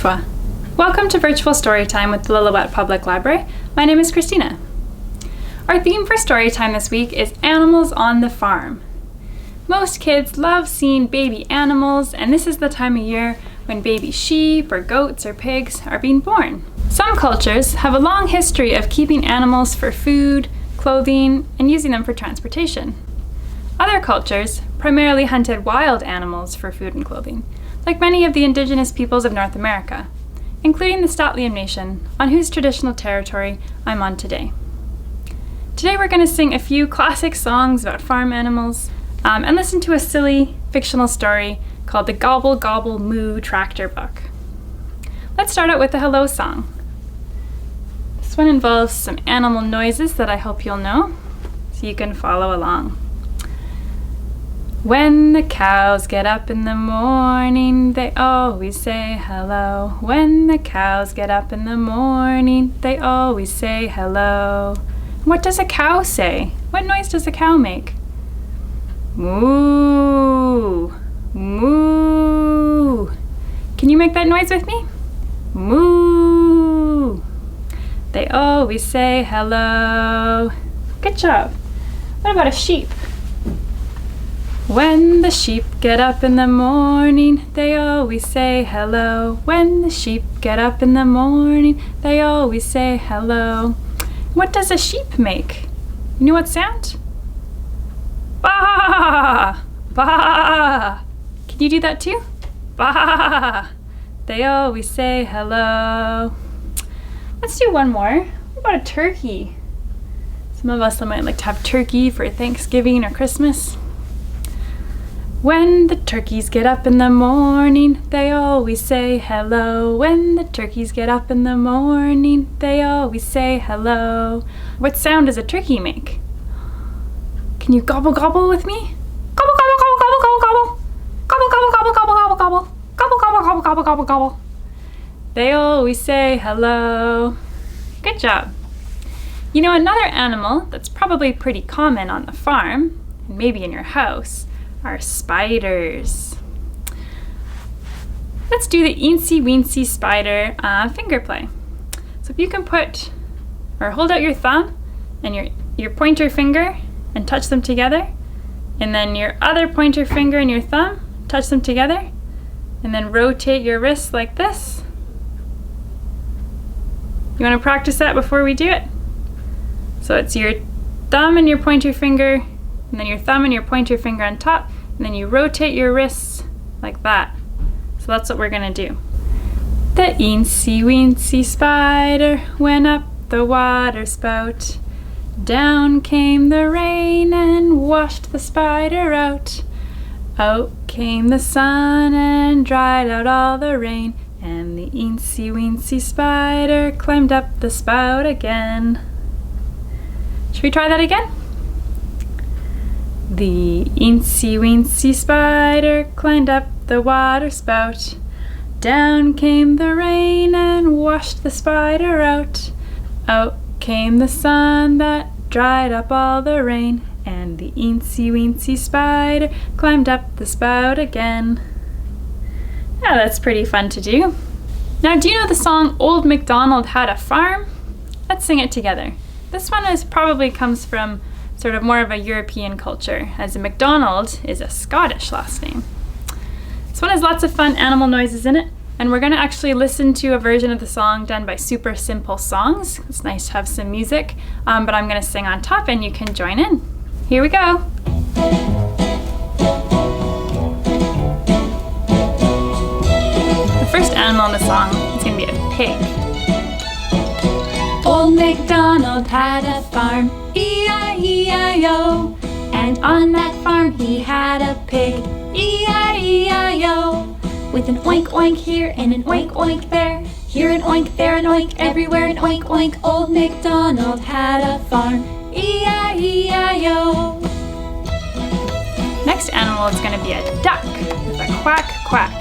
Joshua. Welcome to Virtual Storytime with the Lillooet Public Library. My name is Christina. Our theme for Storytime this week is Animals on the Farm. Most kids love seeing baby animals, and this is the time of year when baby sheep or goats or pigs are being born. Some cultures have a long history of keeping animals for food, clothing, and using them for transportation. Other cultures primarily hunted wild animals for food and clothing, like many of the indigenous peoples of North America, including the St'át'imc Nation, on whose traditional territory I'm on today. Today we're going to sing a few classic songs about farm animals and listen to a silly fictional story called the Gobble Gobble Moo Tractor Book. Let's start out with the hello song. This one involves some animal noises that I hope you'll know, so you can follow along. When the cows get up in the morning, they always say hello. When the cows get up in the morning, they always say hello. What does a cow say? What noise does a cow make? Moo, moo. Can you make that noise with me? Moo. They always say hello. Good job. What about a sheep? When the sheep get up in the morning, they always say hello. When the sheep get up in the morning, they always say hello. What does a sheep make? You know what sound? Baa! Baa! Can you do that too? Baa! They always say hello. Let's do one more. What about a turkey? Some of us might like to have turkey for Thanksgiving or Christmas. When the turkeys get up in the morning, they always say hello. When the turkeys get up in the morning, they always say hello. What sound does a turkey make? Can you gobble gobble with me? Gobble gobble gobble gobble gobble gobble. Gobble gobble gobble gobble gobble gobble. Gobble gobble gobble gobble gobble gobble. They always say hello. Good job. You know, another animal that's probably pretty common on the farm, and maybe in your house, are spiders. Let's do the eensy weensy spider finger play. So if you can hold out your thumb and your pointer finger and touch them together, and then your other pointer finger and your thumb, touch them together, and then rotate your wrists like this. You want to practice that before we do it? So it's your thumb and your pointer finger, and then your thumb and your pointer finger on top, and then you rotate your wrists like that. So that's what we're gonna do. The eensy weensy spider went up the water spout. Down came the rain and washed the spider out. Out came the sun and dried out all the rain, and the eensy weensy spider climbed up the spout again. Should we try that again? The eensy weensy spider climbed up the water spout. Down came the rain and washed the spider out. Out came the sun that dried up all the rain, and the eensy weensy spider climbed up the spout again. Yeah, that's pretty fun to do. Now, do you know the song Old MacDonald Had a Farm? Let's sing it together. This one probably comes from sort of more of a European culture, as MacDonald is a Scottish last name. This one has lots of fun animal noises in it, and we're going to actually listen to a version of the song done by Super Simple Songs. It's nice to have some music, but I'm going to sing on top and you can join in. Here we go. The first animal in the song is going to be a pig. Old MacDonald had a farm, E-I-E-I-O, and on that farm he had a pig, E-I-E-I-O, with an oink oink here and an oink oink there, here an oink, there an oink, everywhere an oink oink. Old MacDonald had a farm, E-I-E-I-O. Next animal is going to be a duck with a quack quack.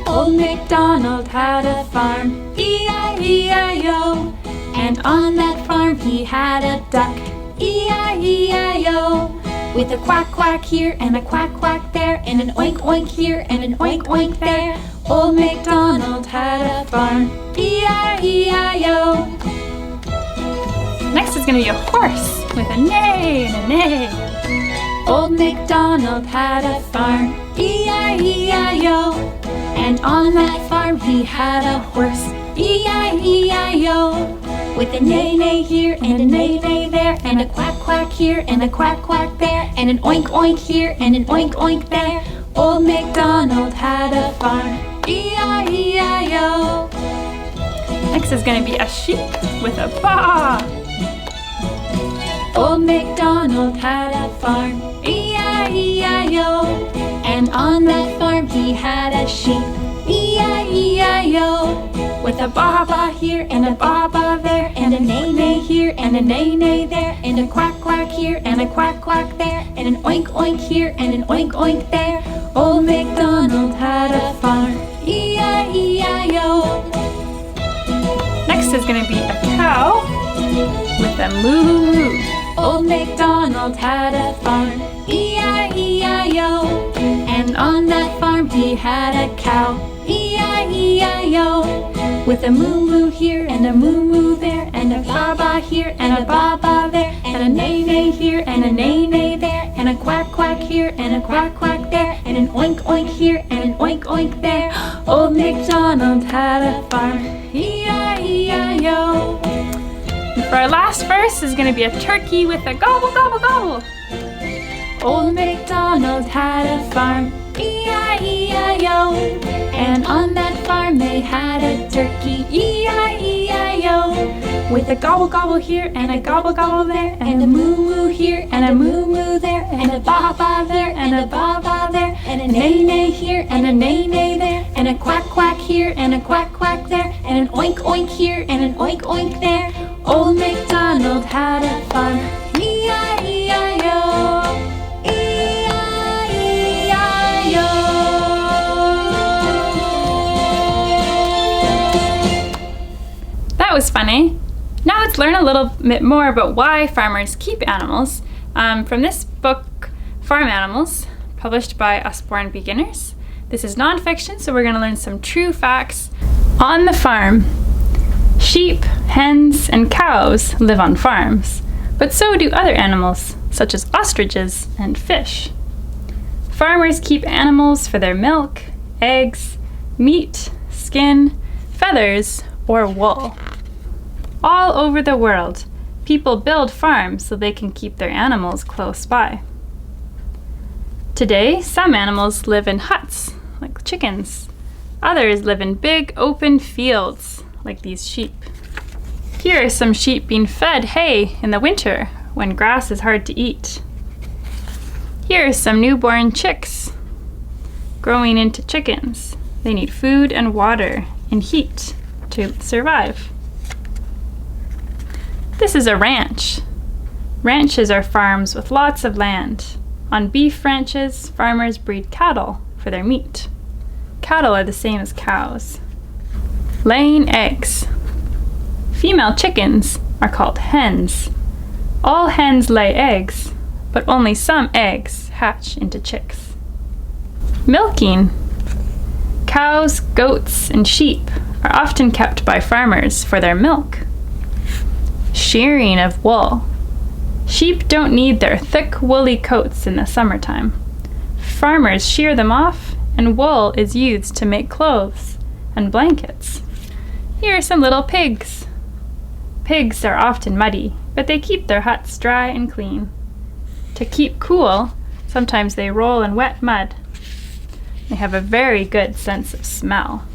Old MacDonald had a farm, E-I-E-I-O, and on that farm he had a duck, E-I-E-I-O, with a quack quack here and a quack quack there, and an oink oink here and an oink oink there. Old MacDonald had a farm, E-I-E-I-O. Next is going to be a horse with a neigh and a neigh. Old MacDonald had a farm, E-I-E-I-O. And on that farm he had a horse, E-I-E-I-O. With a neigh-neigh here and a neigh-neigh there, and a quack-quack here and a quack-quack there, and an oink-oink here and an oink-oink there. Old MacDonald had a farm, E-I-E-I-O. Next is going to be a sheep with a baa. Old MacDonald had a farm, E-I-E-I-O. And on that farm he had a sheep, E-I-E-I-O. With a baa-baa here and a baa-baa there, and a neigh-neigh here and a neigh-neigh there, and a quack-quack here and a quack-quack there, and an oink-oink here and an oink-oink there. Old MacDonald had a farm, E-I-E-I-O. Next is going to be a cow with a moo-moo. Old MacDonald had a farm, E-I-E-I-O. And on that farm he had a cow, E-I-E-I-O. With a moo-moo here and a moo-moo there, and a baa-baa here and a baa-baa there, and a neigh-neigh here and a neigh-neigh there, and a quack-quack here and a quack-quack there, and an oink-oink here and an oink-oink there. Old MacDonald had a farm, E-I-E-I-O. And for our last verse is going to be a turkey with a gobble, gobble, gobble. Old MacDonald had a farm, E-I-E-I-O. And on that farm they had a turkey, E-I-E-I-O. With a gobble gobble here and a gobble gobble there, and a moo moo here and a moo moo there, and a baa baa there and a baa baa there, and a neigh neigh here and a neigh neigh there, and a quack quack here and a quack quack there, and an oink oink here and an oink oink there. Old MacDonald had a farm, E-I-E-I-O. That was funny. Now let's learn a little bit more about why farmers keep animals from this book, Farm Animals, published by Usborne Beginners. This is nonfiction, so we're going to learn some true facts on the farm. Sheep, hens, and cows live on farms, but so do other animals, such as ostriches and fish. Farmers keep animals for their milk, eggs, meat, skin, feathers, or wool. All over the world, people build farms so they can keep their animals close by. Today, some animals live in huts, like chickens. Others live in big open fields, like these sheep. Here are some sheep being fed hay in the winter when grass is hard to eat. Here are some newborn chicks growing into chickens. They need food and water and heat to survive. This is a ranch. Ranches are farms with lots of land. On beef ranches, farmers breed cattle for their meat. Cattle are the same as cows. Laying eggs. Female chickens are called hens. All hens lay eggs, but only some eggs hatch into chicks. Milking. Cows, goats, and sheep are often kept by farmers for their milk. Shearing of wool. Sheep don't need their thick woolly coats in the summertime. Farmers shear them off, and wool is used to make clothes and blankets. Here are some little pigs. Pigs are often muddy, but they keep their huts dry and clean. To keep cool, sometimes they roll in wet mud. They have a very good sense of smell.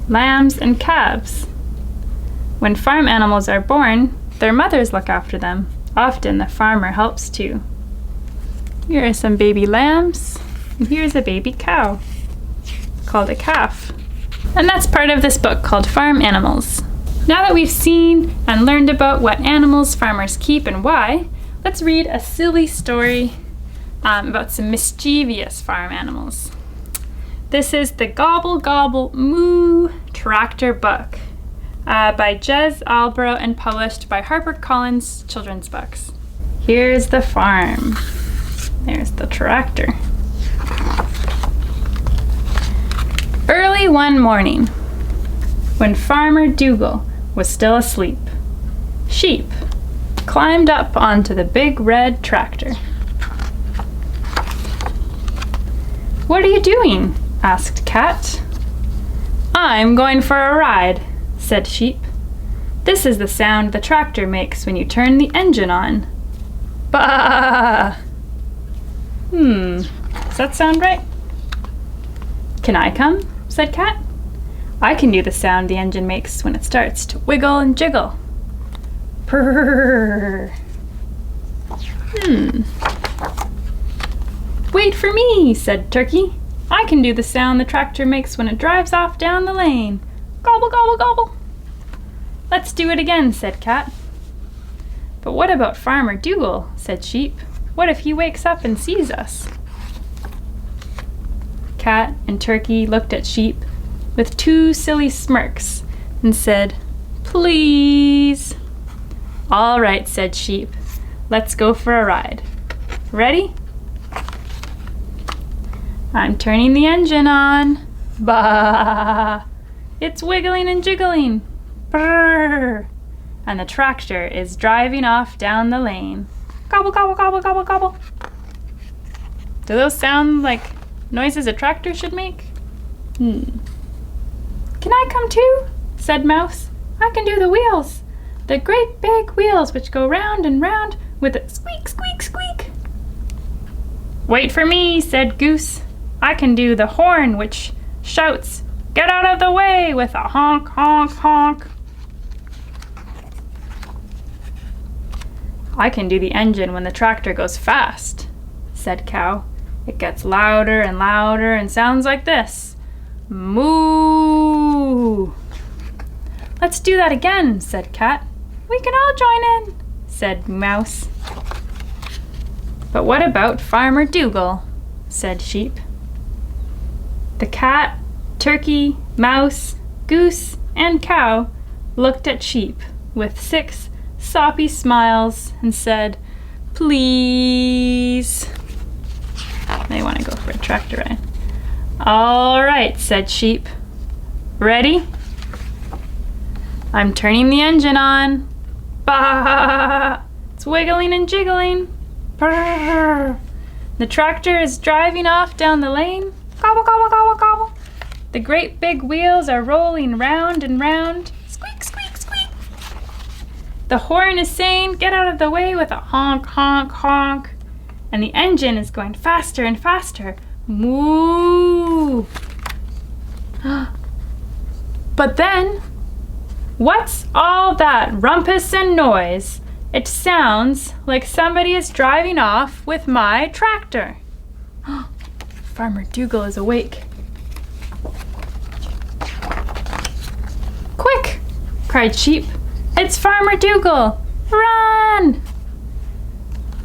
Lambs and calves. When farm animals are born, their mothers look after them. Often the farmer helps too. Here are some baby lambs, and here's a baby cow, called a calf. And that's part of this book called Farm Animals. Now that we've seen and learned about what animals farmers keep and why, let's read a silly story about some mischievous farm animals. This is the Gobble Gobble Moo Tractor book by Jez Albro and published by HarperCollins Children's Books. Here's the farm. There's the tractor. Early one morning, when Farmer Dougal was still asleep, Sheep climbed up onto the big red tractor. "What are you doing?" asked Cat. "I'm going for a ride," said Sheep. "This is the sound the tractor makes when you turn the engine on. Bah!" Does that sound right? "Can I come?" said Cat. "I can do the sound the engine makes when it starts to wiggle and jiggle. Purr." "Wait for me," said Turkey. "I can do the sound the tractor makes when it drives off down the lane. Gobble, gobble, gobble." "Let's do it again," said Cat. "But what about Farmer Dougal?" said Sheep. "What if he wakes up and sees us?" Cat and Turkey looked at Sheep with two silly smirks and said, "Please." "All right," said Sheep. "Let's go for a ride. Ready?" "I'm turning the engine on. Bah! It's wiggling and jiggling. Brrr! And the tractor is driving off down the lane. Gobble, gobble, gobble, gobble, gobble." Do those sound like noises a tractor should make? "Can I come too?" said Mouse. "I can do the wheels. The great big wheels which go round and round with a squeak, squeak, squeak." "Wait for me," said Goose. "I can do the horn which shouts, 'Get out of the way,' with a honk, honk, honk." "I can do the engine when the tractor goes fast," said Cow. "It gets louder and louder and sounds like this. Moo!" "Let's do that again," said Cat. "We can all join in," said Mouse. "But what about Farmer Dougal?" said Sheep. The Cat, Turkey, Mouse, Goose, and Cow looked at Sheep with 6 soppy smiles and said, "Please." They want to go for a tractor ride. "All right," said Sheep. "Ready? I'm turning the engine on. Bah! It's wiggling and jiggling. Brrr! The tractor is driving off down the lane. Gobble, gobble, gobble, gobble. The great big wheels are rolling round and round. Squeak, squeak, squeak. The horn is saying, 'Get out of the way,' with a honk, honk, honk. And the engine is going faster and faster. Moo! But then, what's all that rumpus and noise? It sounds like somebody is driving off with my tractor." Farmer Dougal is awake. "Quick!" cried Sheep. "It's Farmer Dougal! Run!"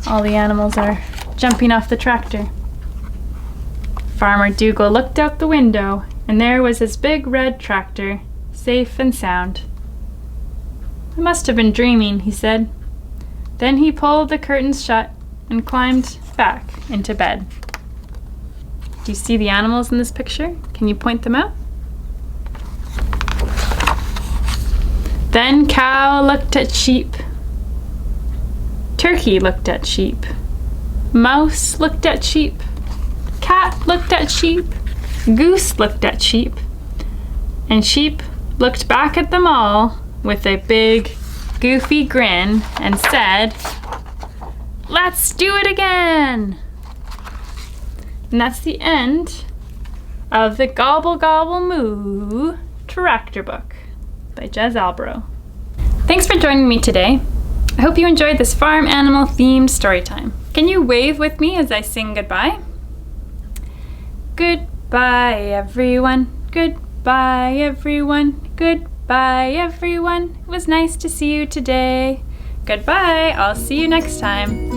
All the animals are jumping off the tractor. Farmer Dougal looked out the window, and there was his big red tractor, safe and sound. "I must have been dreaming," he said. Then he pulled the curtains shut and climbed back into bed. Do you see the animals in this picture? Can you point them out? Then Cow looked at Sheep. Turkey looked at Sheep. Mouse looked at Sheep. Cat looked at Sheep. Goose looked at Sheep. And Sheep looked back at them all with a big, goofy grin and said, "Let's do it again!" And that's the end of the Gobble Gobble Moo Tractor Book by Jez Albro. Thanks for joining me today. I hope you enjoyed this farm animal themed story time. Can you wave with me as I sing goodbye? Goodbye everyone, goodbye everyone, goodbye everyone. It was nice to see you today. Goodbye, I'll see you next time.